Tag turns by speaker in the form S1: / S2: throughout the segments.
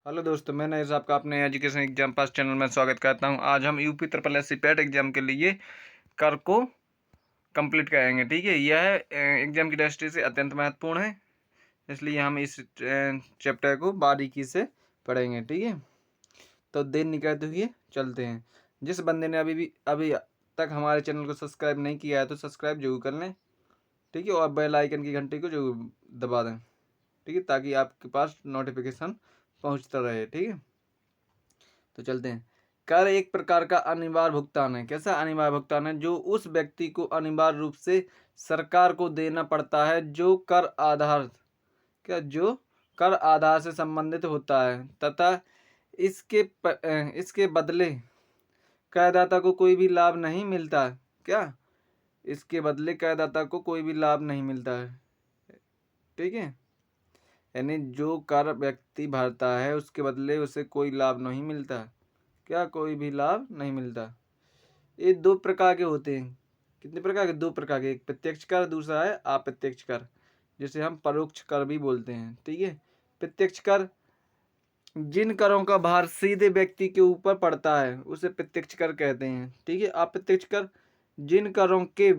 S1: Hello दोस्तों, मैं नईर साहब का अपने एजुकेशन एग्जाम पास चैनल में स्वागत करता हूं। आज हम UP triple S C PET exam के लिए कर को कंप्लीट करेंगे। ठीक है, यह एग्जाम की दृष्टि से अत्यंत महत्वपूर्ण है, इसलिए हम इस चैप्टर को बारीकी से पढ़ेंगे। ठीक है, तो देर नहीं करते हुए चलते हैं। जिस बंदे ने अभी तक हमारे चैनल को सब्सक्राइब नहीं किया है तो सब्सक्राइब जरूर कर लें। ठीक है, और बेल आइकन की घंटी को जरूर दबा दें। ठीक है, ताकि आपके पास नोटिफिकेशन पहुंचता रहे। ठीक है, तो चलते हैं। कर एक प्रकार का अनिवार्य भुगतान है। कैसा अनिवार्य भुगतान है? जो उस व्यक्ति को अनिवार्य रूप से सरकार को देना पड़ता है जो कर आधार से संबंधित होता है तथा इसके बदले करदाता को कोई भी लाभ नहीं मिलता। क्या? इसके बदले करदाता को कोई भी लाभ नहीं मिलता है। ठीक है, यानी जो कर व्यक्ति भरता है उसके बदले उसे कोई लाभ नहीं मिलता। क्या? कोई भी लाभ नहीं मिलता। ये दो प्रकार के होते हैं। कितने प्रकार के? दो प्रकार के। एक प्रत्यक्ष कर, दूसरा है अप्रत्यक्ष कर, जिसे हम परोक्ष कर भी बोलते हैं। ठीक है, प्रत्यक्ष कर जिन करों का भार सीधे व्यक्ति के ऊपर पड़ता है उसे प्रत्यक्ष कर कहते हैं। ठीक है, अप्रत्यक्ष कर जिन करों के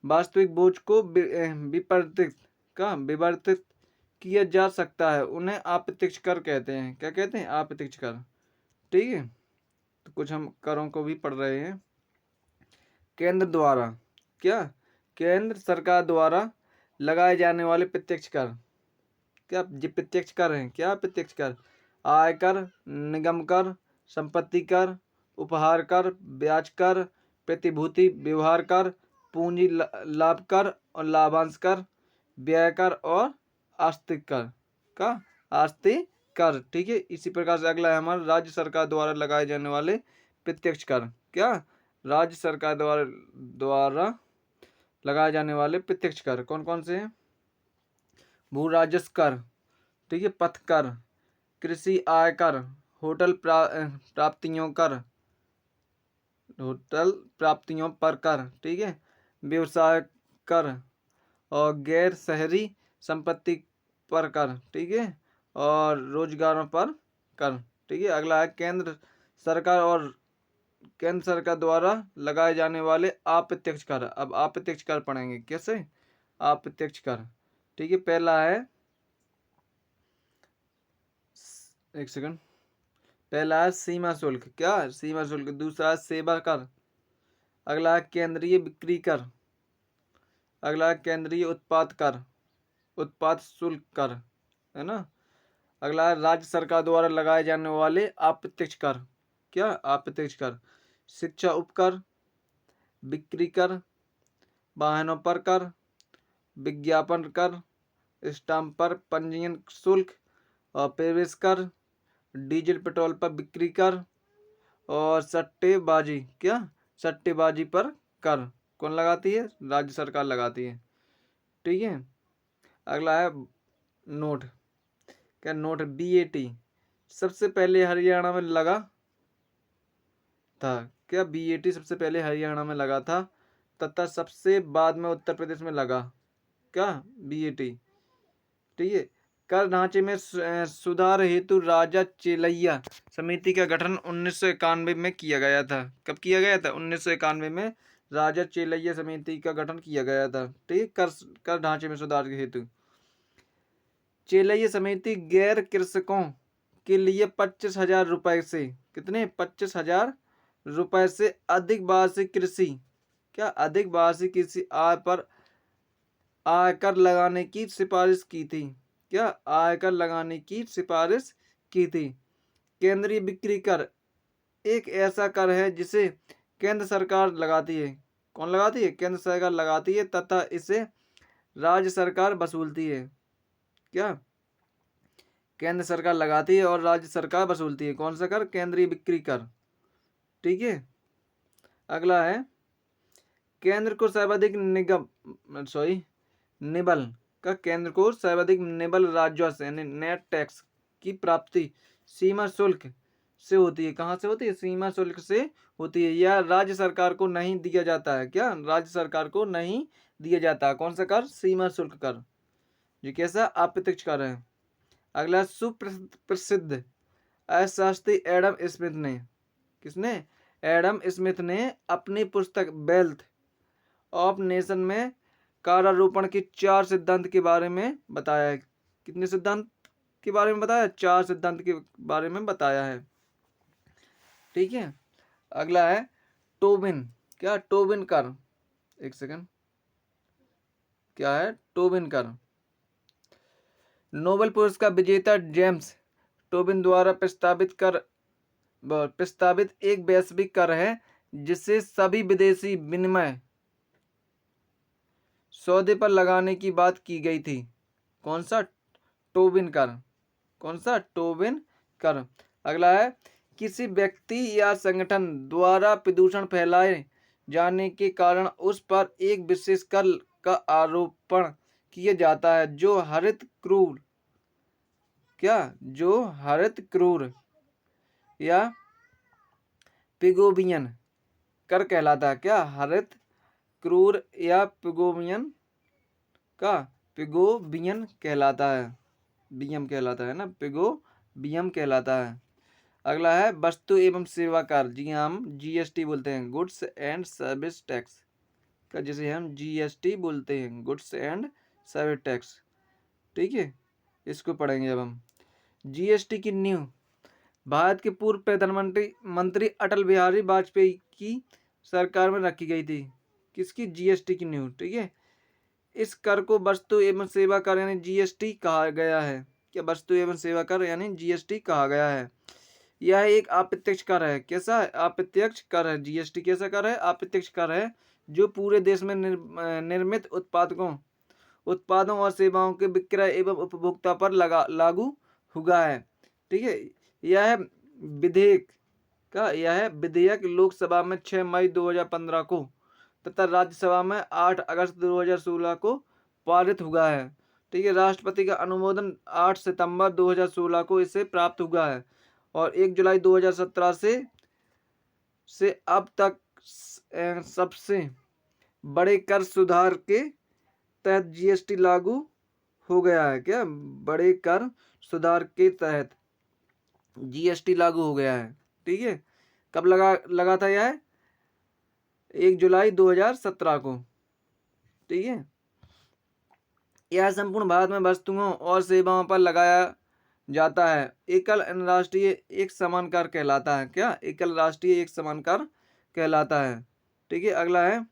S1: वास्तविक बोझ को विवर्तित किया जा सकता है उन्हें अप्रत्यक्ष कर कहते हैं। क्या कहते हैं? अप्रत्यक्ष कर। ठीक है, तो कुछ हम करों को भी पढ़ रहे हैं। केंद्र द्वारा, क्या? केंद्र सरकार द्वारा लगाए जाने वाले प्रत्यक्ष कर। क्या? जो प्रत्यक्ष कर हैं। क्या? प्रत्यक्ष कर आयकर, निगम कर, संपत्ति कर, उपहार कर, ब्याज कर, प्रतिभूति व्यवहार कर, पूंजी लाभ कर और लाभांश कर, व्यय कर और आस्तिक कर। का? आस्तिक कर। ठीक है, इसी प्रकार से अगला है हमारा राज्य सरकार द्वारा लगाए जाने वाले प्रत्यक्ष कर। क्या? राज्य सरकार द्वारा लगाए जाने वाले प्रत्यक्ष कर कौन कौन से हैं? भू राजस्व कर, ठीक है, पथ कर, कृषि आय कर, होटल प्राप्तियों पर कर, ठीक है, व्यवसाय कर और गैर शहरी संपत्ति पर कर, ठीक है, और रोजगारों पर कर। ठीक है, अगला है केंद्र सरकार द्वारा लगाए जाने वाले अप्रत्यक्ष कर। अब अप्रत्यक्ष कर पढ़ेंगे। कैसे? अप्रत्यक्ष कर। ठीक है, पहला है, एक सेकंड, पहला है सीमा शुल्क। क्या? सीमा शुल्क। दूसरा है सेवा कर। अगला है केंद्रीय बिक्री कर। अगला है केंद्रीय उत्पाद कर, उत्पाद शुल्क कर, है ना। अगला है राज्य सरकार द्वारा लगाए जाने वाले अप्रत्यक्ष कर। क्या? अप्रत्यक्ष कर। शिक्षा उपकर, बिक्री कर, वाहनों पर कर, विज्ञापन कर, स्टाम्प पर पंजीयन शुल्क और प्रवेश कर, डीजल पेट्रोल पर बिक्री कर और सट्टेबाजी। क्या? सट्टेबाजी पर कर कौन लगाती है? राज्य सरकार लगाती है। ठीक है, अगला है नोट। क्या? नोट बीएटी सबसे पहले हरियाणा में लगा था। क्या? बीएटी सबसे पहले हरियाणा में लगा था तथा सबसे बाद में उत्तर प्रदेश में लगा। क्या? बीएटी। ठीक है, कर ढांचे में सुधार हेतु राजा चेलैया समिति का गठन 1991 में किया गया था। कब किया गया था? 1991 में राजा चेलैया समिति का गठन किया गया था। ठीक है, कर ढांचे में सुधार के हेतु चेलैया समिति गैर कृषकों के लिए 25,000 रुपए से, कितने? 25,000 रुपए से अधिक वार्षिक कृषि, क्या? अधिक वार्षिक कृषि आय पर आयकर लगाने की सिफारिश की थी। क्या? आयकर लगाने की सिफारिश की थी। केंद्रीय बिक्री कर एक ऐसा कर है जिसे केंद्र सरकार लगाती है। कौन लगाती है? केंद्र सरकार लगाती है तथा इसे राज्य सरकार वसूलती है। क्या? केंद्र सरकार लगाती है और राज्य सरकार वसूलती है। कौन सा कर? केंद्रीय बिक्री कर। ठीक है, अगला है केंद्र को सर्वाधिक निबल का केंद्र को सर्वाधिक निबल राजस्व यानी नेट टैक्स की प्राप्ति सीमा शुल्क से होती है। कहाँ से होती है? सीमा शुल्क से होती है। यह राज्य सरकार को नहीं दिया जाता है। क्या? राज्य सरकार को नहीं दिया जाता। कौन सा कर? सीमा शुल्क कर, जो कैसा? अप्रत्यक्ष कर है। अगला सुप्रसिद्ध अर्थशास्त्री एडम स्मिथ ने, किसने? एडम स्मिथ ने अपनी पुस्तक वेल्थ ऑफ नेशन में कारारोपण के 4 सिद्धांत के बारे में बताया है। कितने सिद्धांत के बारे में बताया? 4 सिद्धांत के बारे में बताया है। ठीक है। अगला है टोबिन। क्या? टोबिन कर, एक सेकंड, क्या है? टोबिन कर नोबेल पुरस्कार विजेता जेम्स टोबिन द्वारा प्रस्तावित एक वैश्विक कर है जिसे सभी विदेशी विनिमय सौदे पर लगाने की बात की गई थी। कौन सा? टोबिन कर। कौन सा? टोबिन कर। अगला है किसी व्यक्ति या संगठन द्वारा प्रदूषण फैलाए जाने के कारण उस पर एक विशेष कर का आरोपण किया जाता है जो हरित क्रूर, क्या? जो हरित क्रूर या पिगोबियन कर कहलाता है। क्या? हरित क्रूर या पिगोबियन का पिगोबियन कहलाता है। बियम कहलाता है ना, पिगोबियम कहलाता है। अगला है वस्तु एवं सेवा कर, जी हम जीएसटी बोलते हैं, गुड्स एंड सर्विस टैक्स का, जिसे हम जीएसटी बोलते हैं, गुड्स एंड सर्विस टैक्स। ठीक है, इसको पढ़ेंगे अब हम। जीएसटी की नींव भारत के पूर्व प्रधानमंत्री अटल बिहारी वाजपेयी की सरकार में रखी गई थी। किसकी? जीएसटी की नींव। ठीक है। इस कर को वस्तु एवं सेवा कर यानी जीएसटी कहा गया है। क्या? वस्तु एवं सेवा कर यानी जीएसटी कहा गया है। यह एक अप्रत्यक्ष कर है। कैसा है? अप्रत्यक्ष कर है। जीएसटी कैसा कर है? अप्रत्यक्ष कर है जो पूरे देश में निर्मित उत्पादों और सेवाओं के विक्रय एवं उपभोक्ता पर लागू हुआ है। ठीक है। यह विधेयक लोकसभा में 6 मई 2015 को तथा राज्यसभा में 8 अगस्त 2016 को पारित हुआ है। ठीक है। राष्ट्रपति का अनुमोदन 8 सितंबर 2016 को इसे प्राप्त हुआ है और 1 जुलाई 2017 से अब तक सबसे बड़े कर सुधार के तहत जीएसटी लागू हो गया है। क्या? बड़े कर सुधार के तहत जीएसटी लागू हो गया है। ठीक है। कब लगा था यह? 1 जुलाई 2017 को। ठीक है। यह संपूर्ण भारत में वस्तुओं और सेवाओं पर लगाया जाता है। एकल राष्ट्रीय एक समान कर कहलाता है। क्या? एकल राष्ट्रीय एक समान कर कहलाता है। ठीक है। अगला है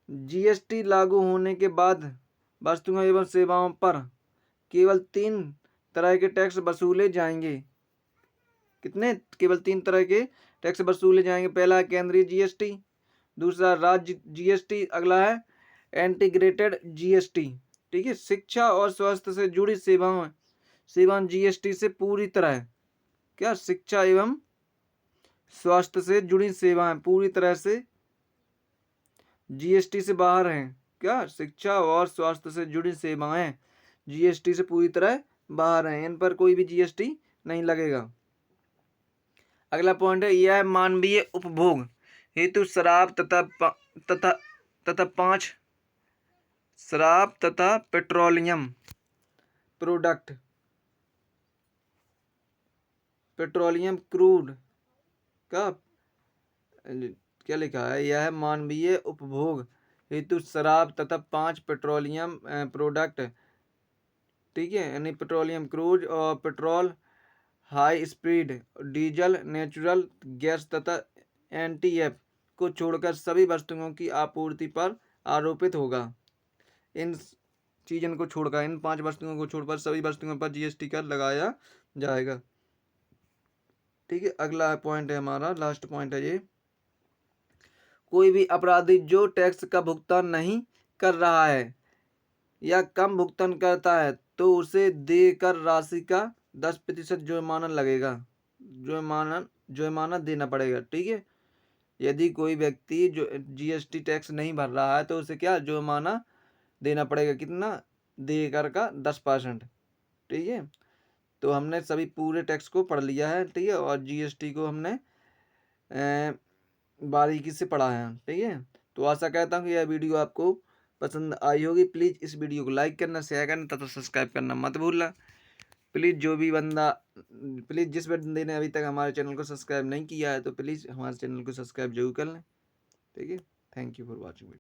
S1: जीएसटी लागू होने के बाद वस्तुओं एवं सेवाओं पर केवल 3 तरह के टैक्स वसूले जाएंगे। कितने? केवल 3 तरह के टैक्स वसूले जाएंगे। पहला है केंद्रीय जीएसटी, दूसरा राज्य जीएसटी, अगला है इंटीग्रेटेड जीएसटी। ठीक है। शिक्षा और स्वास्थ्य से जुड़ी सेवाएं जीएसटी से पूरी तरह, क्या? शिक्षा एवं स्वास्थ्य से जुड़ी सेवाएं पूरी तरह से जीएसटी से बाहर हैं। क्या? शिक्षा और स्वास्थ्य से जुड़ी सेवाएं जीएसटी से पूरी तरह बाहर हैं, इन पर कोई भी जीएसटी नहीं लगेगा। अगला पॉइंट है यह मानवीय उपभोग हेतु शराब तथा पेट्रोलियम क्रूड का, क्या लिखा है? यह मानवीय उपभोग हेतु शराब तथा 5 पेट्रोलियम प्रोडक्ट, ठीक है, यानी पेट्रोलियम क्रूड और petrol, high speed diesel, natural gas तथा एनटीएफ को छोड़कर सभी वस्तुओं की आपूर्ति पर आरोपित होगा। इन चीज़ों को छोड़कर, इन 5 वस्तुओं को छोड़कर सभी वस्तुओं पर जीएसटी कर लगाया जाएगा। ठीक है। अगला पॉइंट है हमारा, लास्ट पॉइंट है ये, कोई भी अपराधी जो टैक्स का भुगतान नहीं कर रहा है या कम भुगतान करता है तो उसे देकर राशि का 10% जुर्माना लगेगा, जुर्माना देना पड़ेगा। ठीक है। यदि कोई व्यक्ति जो जीएसटी टैक्स नहीं भर रहा है तो उसे क्या? जुर्माना देना पड़ेगा। कितना? देकर का 10%। ठीक है। तो हमने सभी पूरे टैक्स को पढ़ लिया है। ठीक है। और जीएसटी को हमने बारीकी से पढ़ा है। ठीक है। तो आशा करता हूँ कि यह वीडियो आपको पसंद आई होगी। प्लीज़ इस वीडियो को लाइक करना, शेयर करना तथा सब्सक्राइब करना मत भूलना। प्लीज़ जो भी बंदा प्लीज़ जिस बंदे ने अभी तक हमारे चैनल को सब्सक्राइब नहीं किया है तो प्लीज़ हमारे चैनल को सब्सक्राइब जरूर कर लें। ठीक है, थैंक यू फॉर वॉचिंग।